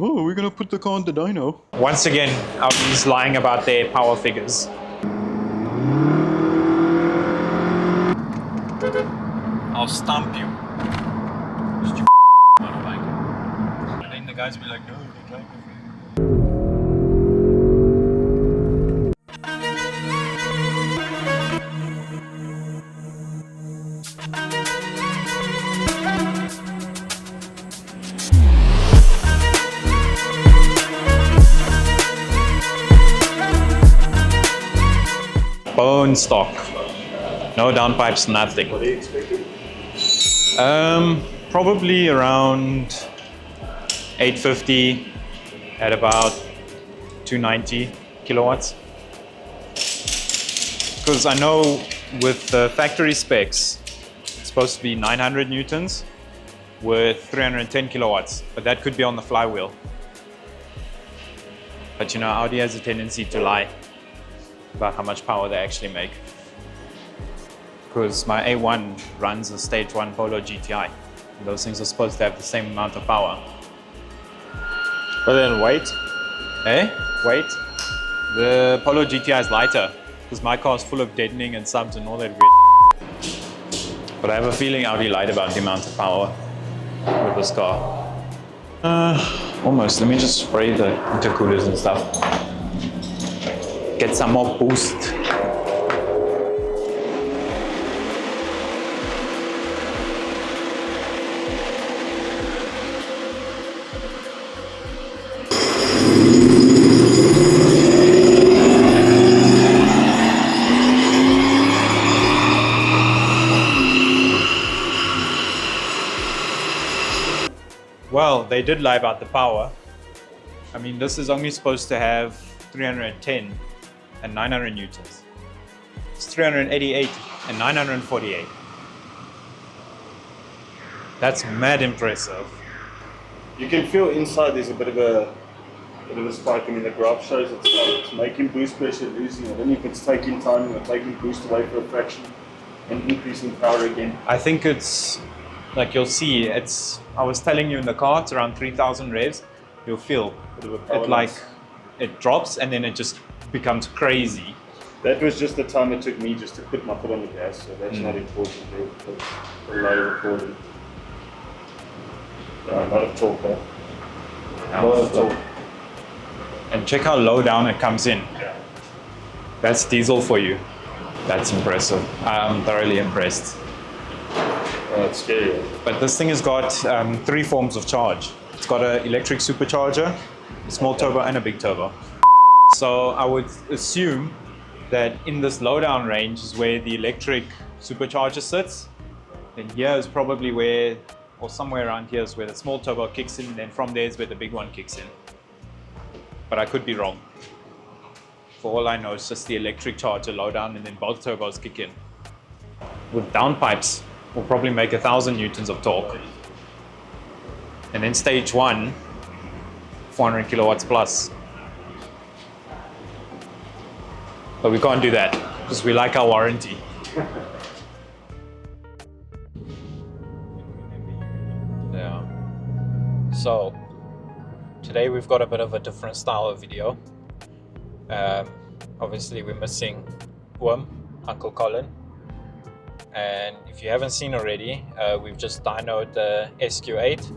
Oh, we're gonna put the car on the dyno. Once again, Audi's lying about their power figures. I'll stump you. Stupid motorbike. And then the guys will be like, no, you can drive it. Bone stock. No downpipes, nothing. What are you expecting? Probably around 850 at about 290 kilowatts. Because I know with the factory specs, it's supposed to be 900 newtons with 310 kilowatts, but that could be on the flywheel. But you know, Audi has a tendency to lie about how much power they actually make. Because my A1 runs a stage 1 Polo GTI. And those things are supposed to have the same amount of power. But then weight? Eh? Weight? The Polo GTI is lighter because my car is full of deadening and subs and all that weird. But I have a feeling Audi lied about the amount of power with this car. Almost. Let me just spray the intercoolers and stuff. Get some more boost. Well, they did lie about the power. I mean, this is only supposed to have 310 and 900 newtons. It's 388 and 948. That's mad impressive. You can feel inside there's a bit of a spike. I mean, the graph shows it's making boost pressure, losing it. Then if it's taking time, or taking boost away for a fraction and increasing power again. I think it's like you'll see. I was telling you in the car, it's around 3,000 revs. You'll feel it like it drops and then it just becomes crazy. That was just the time it took me just to put my foot on the gas, so that's not important. A lot of recording. A lot of talk there. A lot of talk. And check how low down it comes in. Yeah. That's diesel for you. That's impressive. I'm thoroughly impressed. It's scary. But this thing has got 3 forms of charge. It's got an electric supercharger, a small turbo and a big turbo. So I would assume that in this low-down range is where the electric supercharger sits. Then here is probably where, or somewhere around here is where the small turbo kicks in, and then from there is where the big one kicks in. But I could be wrong. For all I know, it's just the electric charger low down and then both turbos kick in. With downpipes, we'll probably make 1,000 newtons of torque. And then stage 1, 400 kilowatts plus. But we can't do that because we like our warranty. Yeah. So today we've got a bit of a different style of video. Obviously we're missing Uncle Colin. And if you haven't seen already, we've just dynoed the SQ8.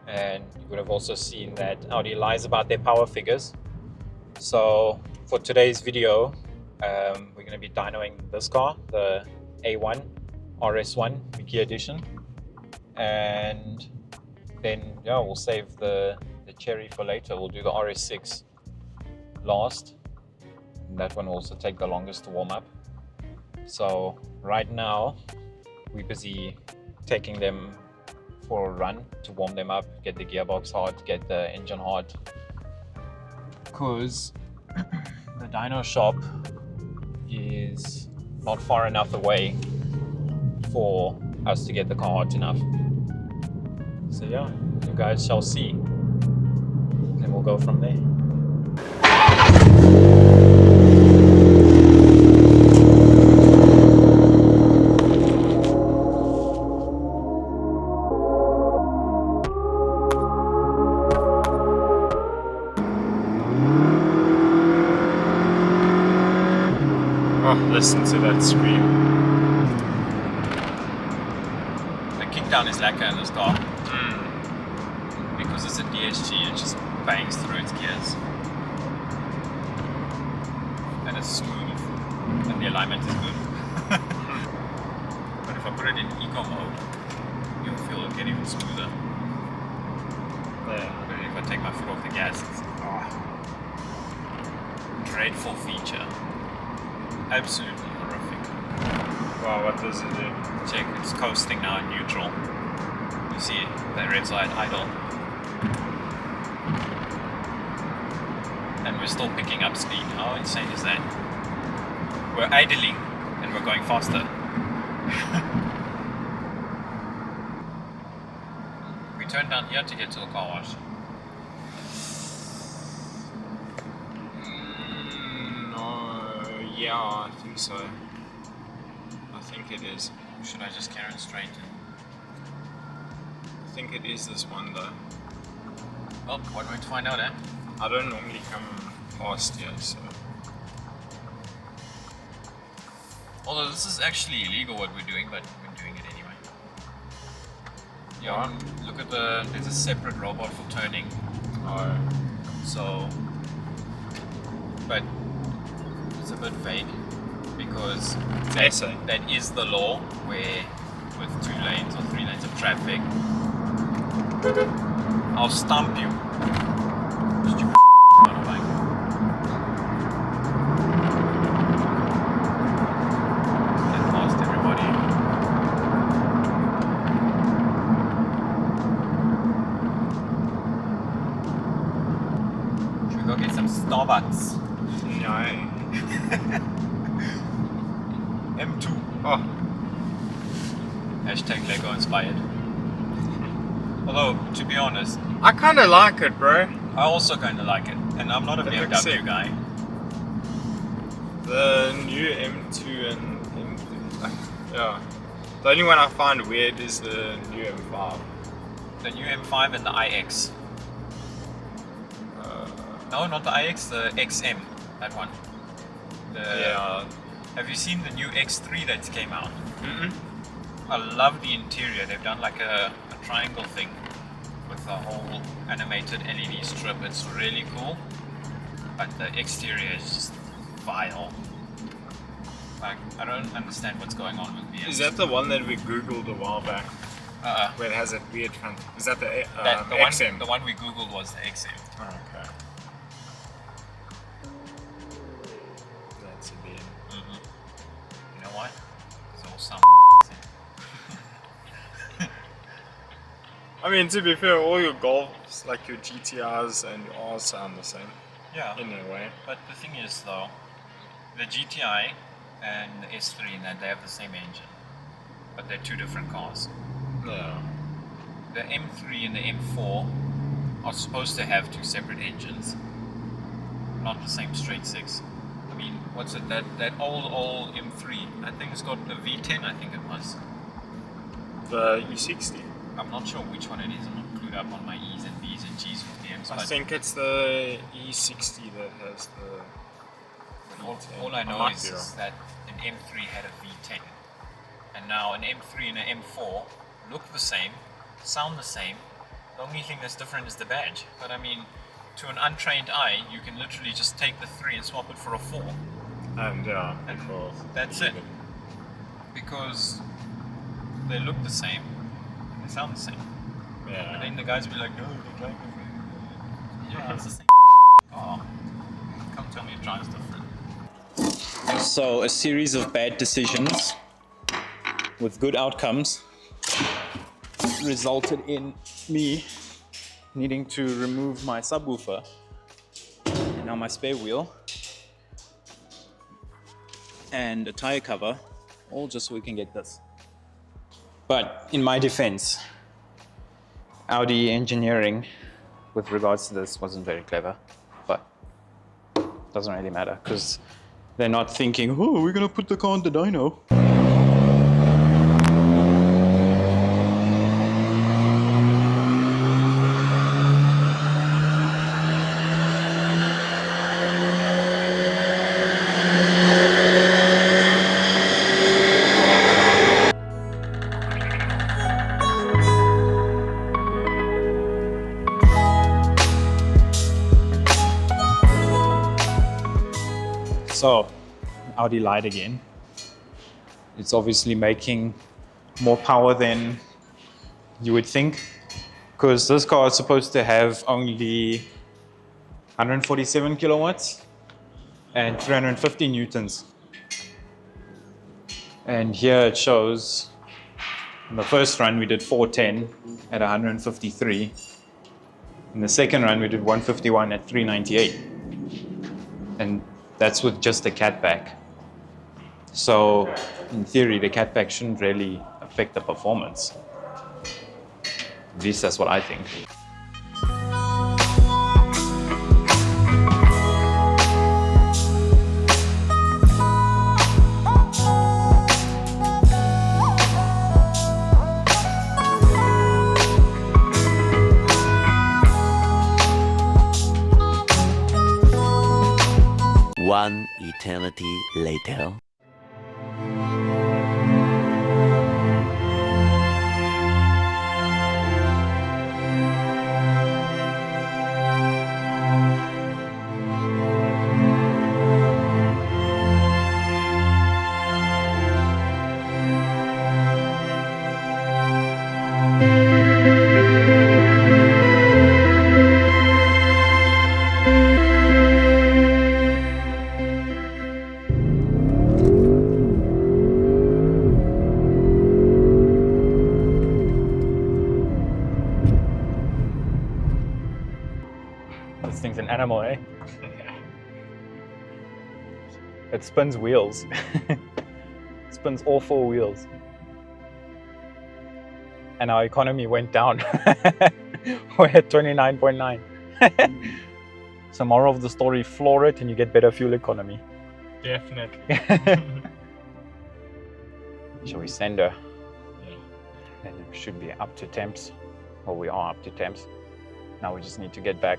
And you would have also seen that Audi lies about their power figures. So for today's video, we're going to be dynoing this car, the A1 RS1 Miki edition. And then yeah, we'll save the cherry for later. We'll do the RS6 last. And that one will also take the longest to warm up. So right now we're busy taking them for a run to warm them up, get the gearbox hard, get the engine hard, because the dyno shop is not far enough away for us to get the car hot enough. So yeah, you guys shall see, and we'll go from there. Oh, listen to that scream. The kickdown is lacquer in this car. Because it's a DSG, it just bangs through its gears. And it's smooth. And the alignment is good. But if I put it in eco mode, you'll feel it get even smoother. Yeah. But if I take my foot off the gas, it's dreadful feature. Absolutely horrific. Wow, what does it do? Check, it's coasting now in neutral. You see it, the red side idle. And we're still picking up speed. How insane is that? We're idling and we're going faster. We turned down here to get to the car wash. No, yeah, I think so. I think it is. Or should I just carry it straight in? I think it is this one though. Well, one way to find out, eh? I don't normally come past here, so. Although this is actually illegal what we're doing, but we're doing it anyway. Yeah, look at there's a separate robot for turning. Oh. So, but it's a bit vague because that is the law where with 2 lanes or 3 lanes of traffic, I'll stump you. Stupid motorbike. Get past everybody. Should we go get some Starbucks? No. M2. Oh. Hashtag Lego inspired. Although, to be honest, I kind of like it, bro. I also kind of like it, and I'm not a It looks BMW sick. guy. The new M2 and M3, like, yeah. The only one I find weird is the new M5. The new M5 and the iX. No, not the iX, the XM, that one. Yeah. Have you seen the new X3 that came out? Mm-mm. I love the interior. They've done like a triangle thing with a whole animated LED strip. It's really cool, but the exterior is just vile. Like, I don't understand what's going on with BMW. Is that the one that we googled a while back? Where it has that weird front? Is that the the XM? the one we googled was the XM. Oh, okay. That's a bit. Mm-hmm. You know what? It's all some. I mean, to be fair, all your Golfs, like your GTRs and your Rs, sound the same Yeah. in a way. But the thing is, though, the GTI and the S3 and that they have the same engine, but they're 2 different cars. Yeah. The M3 and the M4 are supposed to have 2 separate engines, not the same straight 6. I mean, what's it? That old M3, I think it's got a V10. I think it was. The E60. I'm not sure which one it is. I'm not clued up on my E's and B's and G's with BMs. I But think it's the E60 that has the. all I know might is be wrong. that an M3 had a V10, and now an M3 and an M4 look the same, sound the same. The only thing that's different is the badge. But I mean, to an untrained eye, you can literally just take the 3 and swap it for a 4. And yeah, And because that's it. Because they look the same, they sound the same. But Yeah. then the guys will be like, no, they drive different. Yeah, it's the same car. Come tell me it drives different. So, a series of bad decisions with good outcomes resulted in me needing to remove my subwoofer and now my spare wheel and a tire cover, all just so we can get this. But in my defense, Audi engineering with regards to this wasn't very clever, but doesn't really matter because they're not thinking, oh, we're gonna put the car on the dyno. So Audi lied again. It's obviously making more power than you would think, because this car is supposed to have only 147 kilowatts and 350 newtons. And here it shows in the first run we did 410 at 153. In the second run we did 151 at 398. And that's with just the catback. So in theory the catback shouldn't really affect the performance. At least that's what I think. One eternity later. This thing's an animal, eh? It spins wheels. It spins all 4 wheels. And our economy went down. We're at 29.9. So moral of the story, floor it and you get better fuel economy. Definitely. Shall we send her? Yeah. Then we should be up to temps. Well, we are up to temps. Now we just need to get back.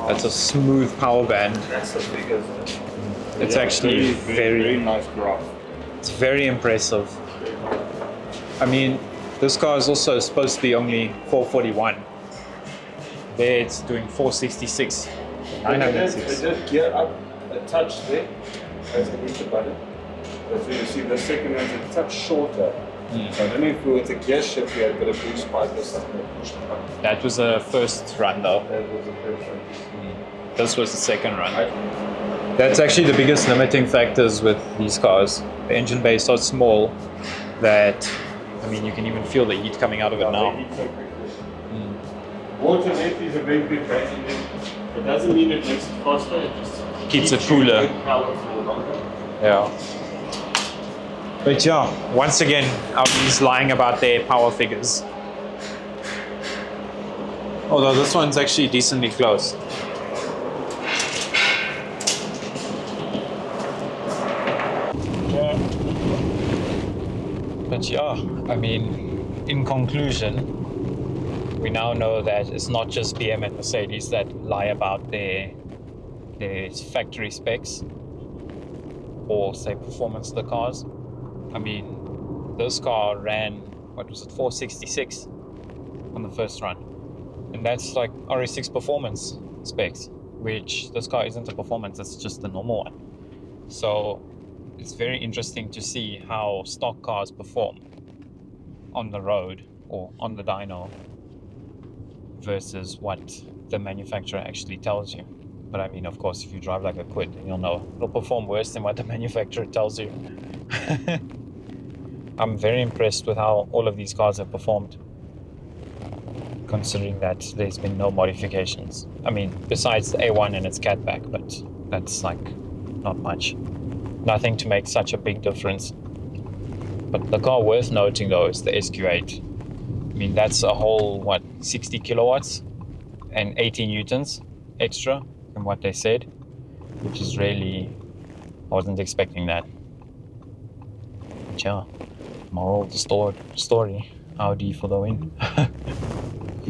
That's a smooth power band. That's the biggest. It's actually very nice graph. It's very impressive. I mean, this car is also supposed to be only 441. There it's doing 466, 906. It did gear up a touch there as I hit the button. That's where you see the second one's a touch shorter. So I don't know if we were to gear shift, we had a bit of boost spike or something that pushed the button. That was the first run though. That was the first one. This was the second run. That's actually the biggest limiting factors with these cars. The engine bay is so small that, I mean, you can even feel the heat coming out of it now. Water net is a very good gas engine. It doesn't mean it makes it faster, it just Keeps it cooler. good power for longer. Yeah. But yeah, once again, Audi's lying about their power figures. Although this one's actually decently close. But yeah, I mean, in conclusion, we now know that it's not just BMW and Mercedes that lie about their factory specs or say performance of the cars. I mean, this car ran, what was it, 466 on the first run. And that's like RS6 performance specs, which this car isn't a performance, it's just the normal one. So it's very interesting to see how stock cars perform on the road or on the dyno versus what the manufacturer actually tells you. But I mean, of course, if you drive like a quid, then you'll know it'll perform worse than what the manufacturer tells you. I'm very impressed with how all of these cars have performed, considering that there's been no modifications. I mean, besides the A1 and its catback, but that's like not much. Nothing to make such a big difference. But the car worth noting though is the SQ8. I mean, that's a whole, 60 kilowatts and 80 newtons extra from what they said, which is really, I wasn't expecting that. But yeah, moral of the story, Audi for the win.